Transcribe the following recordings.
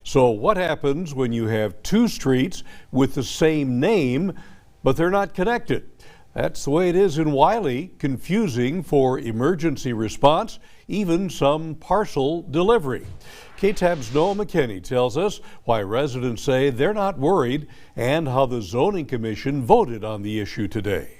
So what happens when you have two streets with the same name, but they're not connected? That's the way it is in Wiley, confusing for emergency response, even some parcel delivery. KTAB's Noah McKinney tells us why residents say they're not worried and how the Zoning Commission voted on the issue today.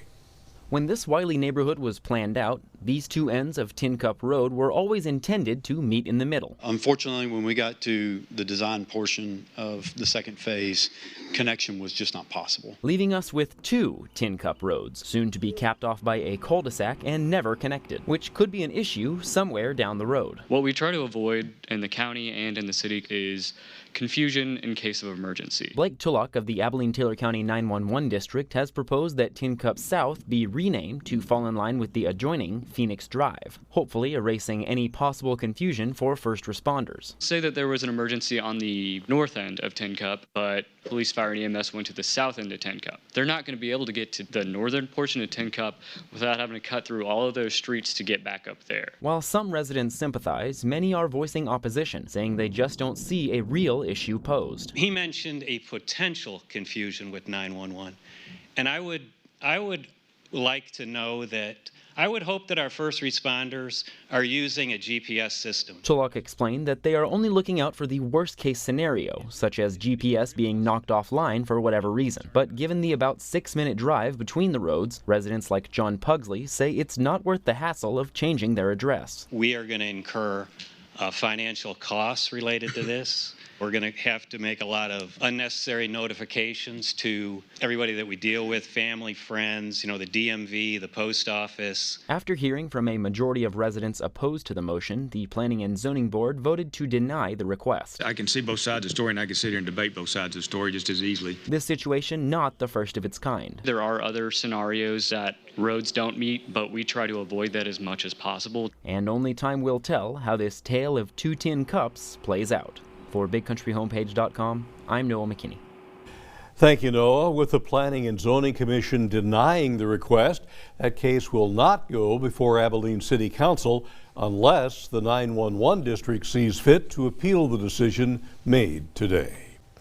When this Wiley neighborhood was planned out, these two ends of Tin Cup Road were always intended to meet in the middle. Unfortunately, when we got to the design portion of the second phase, connection was just not possible. Leaving us with two Tin Cup Roads, soon to be capped off by a cul-de-sac and never connected, which could be an issue somewhere down the road. What we try to avoid in the county and in the city is confusion in case of emergency. Blake Tulloch of the Abilene-Taylor County 911 District has proposed that Tin Cup South be renamed to fall in line with the adjoining Phoenix Drive, hopefully erasing any possible confusion for first responders. Say that there was an emergency on the north end of Tin Cup, but police, fire, and EMS went to the south end of Tin Cup. They're not going to be able to get to the northern portion of Tin Cup without having to cut through all of those streets to get back up there. While some residents sympathize, many are voicing opposition, saying they just don't see a real issue posed. He mentioned a potential confusion with 911, and I would like to know that I would hope that our first responders are using a GPS system. Tulloch explained that they are only looking out for the worst case scenario, such as GPS being knocked offline for whatever reason. But given the about 6-minute drive between the roads, residents like John Pugsley say it's not worth the hassle of changing their address. We are going to incur financial costs related to this. We're going to have to make a lot of unnecessary notifications to everybody that we deal with, family, friends, the DMV, the post office. After hearing from a majority of residents opposed to the motion, the Planning and Zoning Board voted to deny the request. I can see both sides of the story, and I can sit here and debate both sides of the story just as easily. This situation not the first of its kind. There are other scenarios that roads don't meet, but we try to avoid that as much as possible. And only time will tell how this tale of two tin cups plays out. For BigCountryHomepage.com, I'm Noah McKinney. Thank you, Noah. With the Planning and Zoning Commission denying the request, that case will not go before Abilene City Council unless the 911 district sees fit to appeal the decision made today.